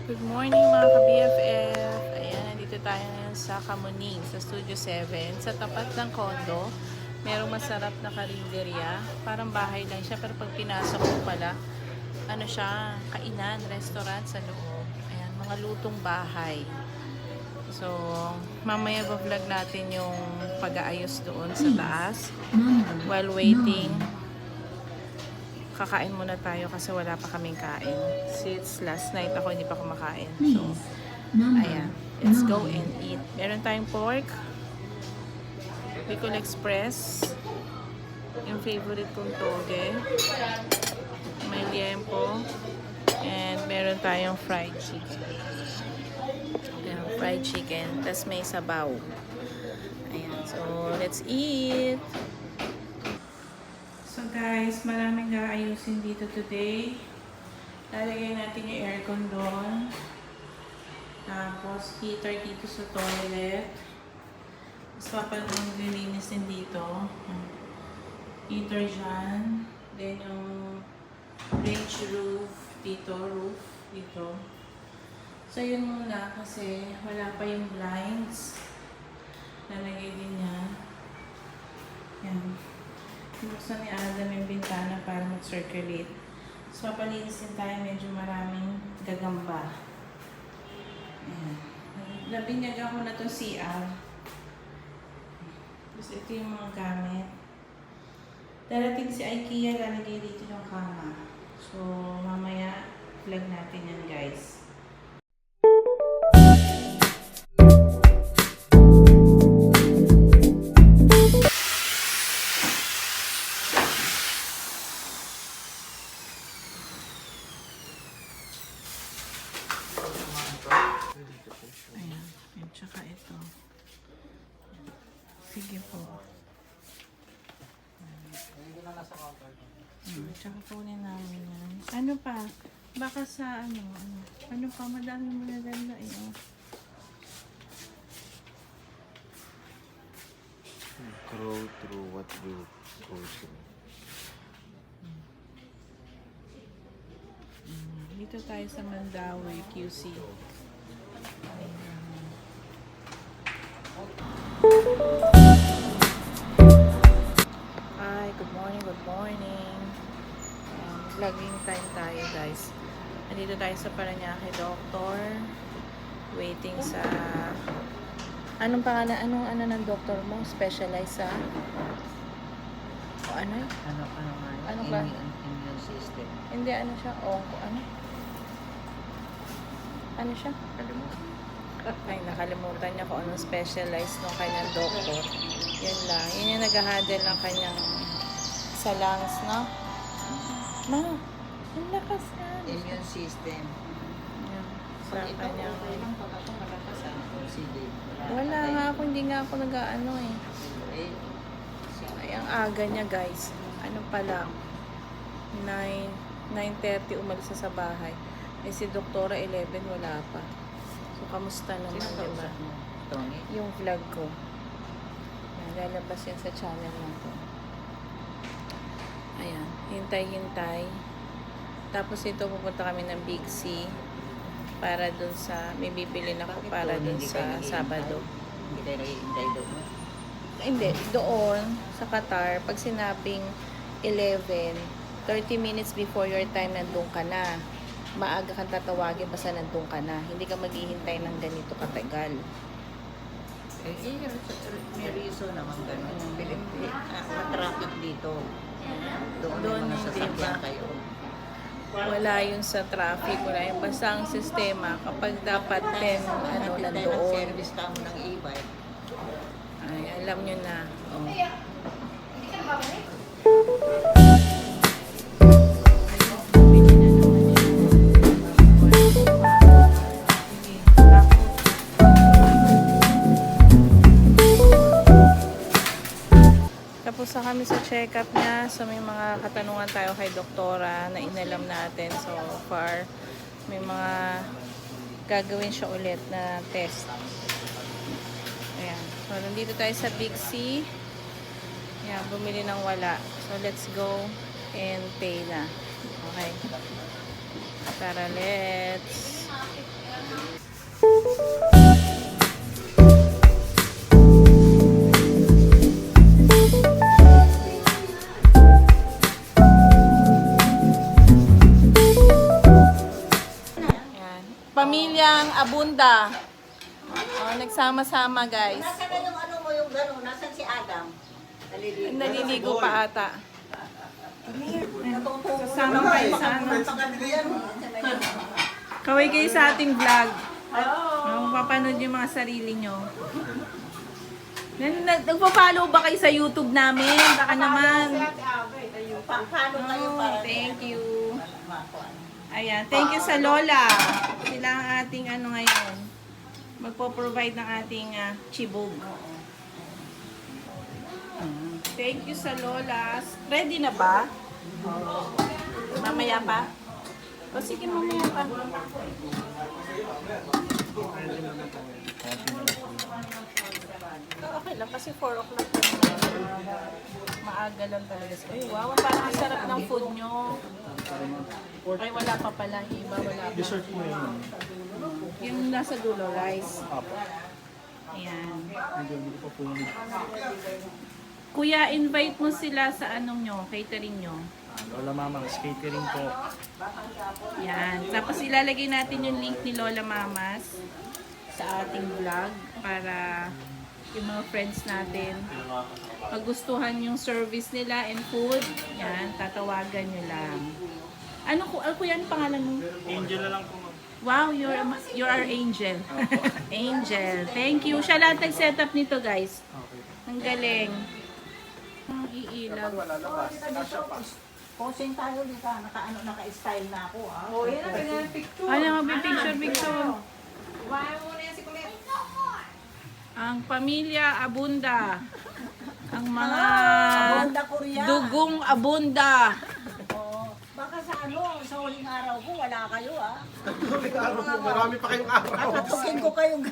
Good morning mga ka-BFF! Ayan, nandito tayo ngayon sa Kamuning, sa Studio 7. Sa tapat ng kondo, merong masarap na karinderya. Parang bahay lang siya, pero pag pinasok mo pala, ano siya, kainan, restaurant sa loob. Ayan, mga lutong bahay. So, mamaya vlog natin yung pag-aayos doon sa taas. While waiting, kakain muna tayo kasi wala pa kaming kain. Since last night ako hindi pa kumakain. So, ayan. Let's go and eat. Meron tayong pork. Bicol Express. Yung favorite kong toge. May liempo. And meron tayong fried chicken. Ayan, fried chicken. Tapos may sabaw. Ayan. So, let's eat. So guys, maraming gaayusin dito today. Lalagay natin yung aircon doon. Tapos heater dito sa toilet. Tapos papalong nililinis din dito. Heater dyan. Then yung range roof dito. So yun muna kasi wala pa yung blinds. Lalagay din niya. Yan. Buksan ni Adam yung bintana para mag-circulate. So, papalinis din tayo. Medyo maraming gagamba. Ayan. Nabinyaga ko na itong CR. Tapos ito yung mga gamit. Darating si IKEA, lalagay dito yung kama. So, mamaya, vlog natin yan guys. Ayan. At saka ito. Sige po. Tsaka kunin namin yan. Ano pa? Baka sa ano pa? Madami mo na ganda eh. Oh. Grow through what will go through. Dito tayo sa Mandawi, QC. Hi, good morning. Vlogging time tayo guys. Nandito tayo sa Parañaque Doctor. Waiting sa... Anong pangalan? Ano ng doctor mo? Specialized sa... O ano? Ano ba? Immune system. Hindi, ano siya? Ano siya? Ay, nakalimutan niya kung anong specialized ng kanyang doctor. Yun lang. Yun yung nag-handle ng kanyang sa lungs, no? Ma, ang lakas na. Immune system. Yan. Sa kanyang... Sige. Wala nga ako, hindi nga ako nag-ano eh. Ay, ang aga niya guys. Ano pa lang? 9:30 umalis sa bahay. Eh si Doktora 11 wala pa. So, kamusta naman, diba? Tony? Yung vlog ko. Yan, lalabas yan sa channel na to. Ayan, hintay. Tapos ito, pupunta kami ng Big C para dun sa, may bibili na ako para dun sa Sabado. Hindi kayo nag-iintay doon? Hindi, doon sa Qatar, pag sinabing 11, 30 minutes before your time nandun ka na. Maaga kang tatawagin basta nandun ka na. Hindi ka maghihintay ng ganito katagal. May reason naman gano'n. Matraffic dito. Doon Doon yung mga hindi sasakyan ba? kayo. Wala yung sa traffic, wala yung basta ang sistema kapag dapat 10 nandoon. Service ka mo ng e-bike. Ay, alam nyo na. Oh. Tapos na kami sa check-up niya. So, may mga katanungan tayo kay doktora na inalam natin. So far, may mga gagawin siya ulit na test. Ayan. So, nandito tayo sa Big C. Ayan, bumili ng wala. So, let's go and pay na. Okay. Tara, let's Pamilyang Abunda. Oh, nagsama-sama guys. Nasaan na yung ano mo yung gano'n? Nasaan si Adam? Naliligo pa ata. Natutuwa. Kasama kayo sa ano. Kaway kayo sa ating vlog. Mapapanood yung mga sarili nyo. Nagpa-follow ba kayo sa YouTube namin? Baka naman. Paano kayo para? Thank you. Ayan, thank you sa Lola. Sila ang ating ano ngayon. Magpo-provide ng ating chibog. Thank you sa Lola. Ready na ba? Mamaya pa? O sige, mamaya pa. Okay lang kasi 4 o'clock pa naman. Maaga lang talaga. Ay, wow, parang ang sarap ng food nyo. Ay, wala pa pala. Iba, wala pa. Dessert mo yun. Yung nasa dulo, rice. Ayan. Hindi pa po yun. Kuya, invite mo sila sa anong nyo, catering nyo. Lola Mamang's Catering po. Yan. Tapos ilalagay natin yung link ni Lola Mamas sa ating vlog para yung mga friends natin magustuhan yung service nila and food. Yan, tatawagan nyo lang. Ano kuya, ano pangalan mo? Angel na lang po. Wow, you're our angel. Angel. Thank you. Siya lahat nag-setup nito, guys. Ang galing. Ang iilag. Posing tayo dito. Naka-style na ako. Oh, yun ang pinapicture. Ano nga, picture. Kumain muna yan si Kulit. Ang pamilya Abunda. Ang mga Abunda Korea. dugong Abunda. Oh, baka sa ano, sa huling araw ko, wala kayo Marami pa kayong araw. Katukin ko kayong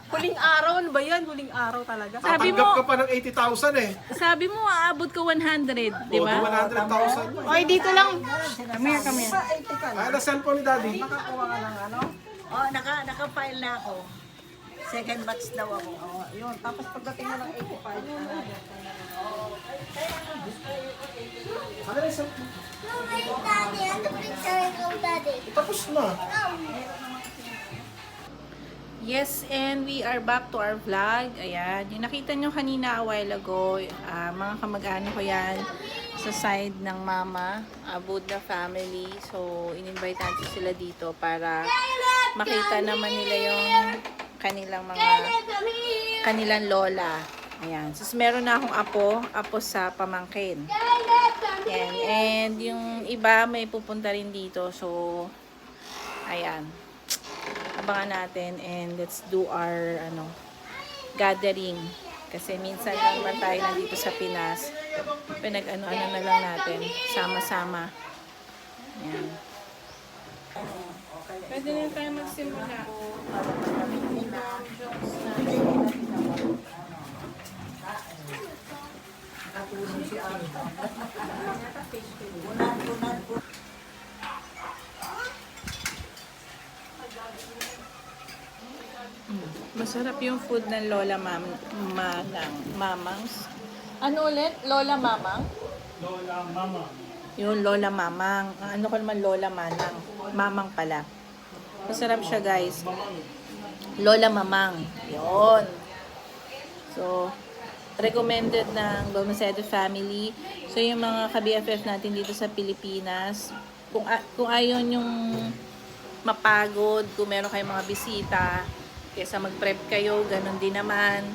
Huling araw, ano ba yan? Huling araw talaga. Sabi Tatanggap ka mo, pa ng 80,000 eh. sabi mo aabot ka 100, di ba? 100,000. Oy, dito lang. Kami. Ay, na cellphone ni Daddy. Oh, naka-file na ako. Second batch daw ako. Oh, yun. Tapos pagdating mo ng 85, Ano yung cellphone? Daddy, ano picture ikaw, Daddy? Tapos na. Yes, and we are back to our vlog. Ayan, yung nakita nyo kanina a while ago, mga kamag-anak ko yan sa side ng mama, Abunda family. So, in-invite natin sila dito para makita naman nila yung kanilang lola. Ayan. So, meron na akong apo sa pamangkin. Ayan. And yung iba may pupunta rin dito. So, ayan. Abangan natin and let's do our gathering. Kasi minsan lang naman tayo nandito sa Pinas. Pinag-ano-ano na lang natin. Sama-sama. Ayan. Pwede na tayo magsimula. Masarap yung food ng Lola Mamangs. Ano ulit? Lola Mamang? Lola Mamang. Yung Lola Mamang. Ano ko naman Lola Manang. Mamang pala. Masarap siya guys. Lola Mamang. Yun. So, recommended ng Gomacedo family. So, yung mga ka-BFF natin dito sa Pilipinas, kung ayaw yung mapagod, kung meron kayong mga bisita, kaysa mag-prep kayo, ganun din naman.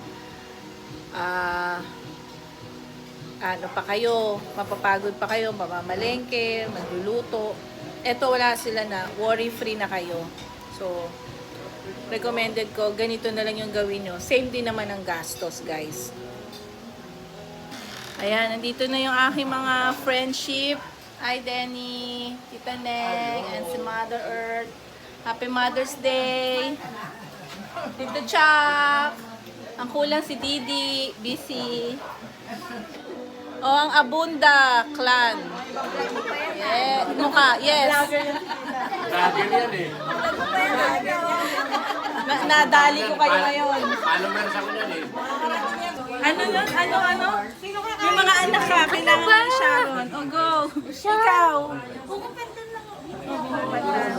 Ano pa kayo, mapapagod pa kayo, mamamalengke, magluluto. Eto wala sila na, worry-free na kayo. So, recommended ko, ganito na lang yung gawin nyo. Same din naman ang gastos, guys. Ayan, nandito na yung aking mga friendship. Hi, Denny, Tita Neng, and si Mother Earth. Happy Mother's Day! Tito Chuck! Ang kulang si Didi, busy. O, ang Abunda clan. Yeah, mukha, yes. Vlogger yan eh. Nadali ko kayo ngayon. Followers ako yan eh. Ano yun? Ano? Yung mga anak ka, kailangan ni Sharon. O, go. Ikaw. buko pandan.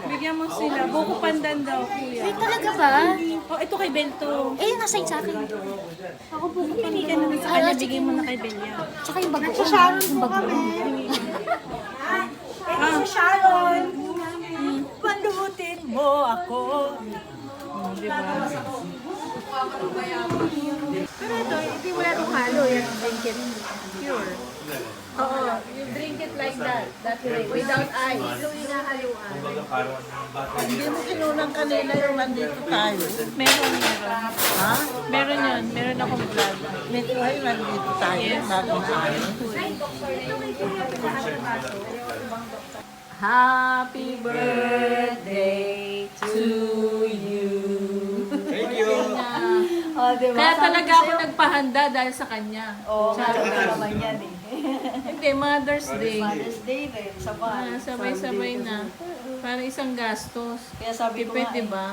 Bigyan mo sila. Buko pandan daw, kuya. Ay, talaga ba? Oh, ito kay Bento. Eh, nasa sa akin. Ako po Pili ka naman sa kanya, bigyan mo na kay Belia. Tsaka yung bago. Yung bago. Eh, si Sharon, palutin mo ako. Di ba? Pero ito, hindi wala nung halo. Yan, drink it pure. Oo, you drink it like that. That way, without ice. Yung hinahaluan. Hindi mo kinunang kanila yung nandito tayo. Meron. Ha? Meron yun. Meron akong vlog. May kuhay nandito tayo. Bagong tayo. Happy birthday to you. Thank you. Oh, diba? Kaya talaga ako nagpahanda dahil sa kanya. Oo, nga naman yan eh. Hindi, Mother's Day. Mother's Day rin, sabay. Sabay-sabay na. Para isang gastos. Kaya sabi ko Tipid, nga eh. diba?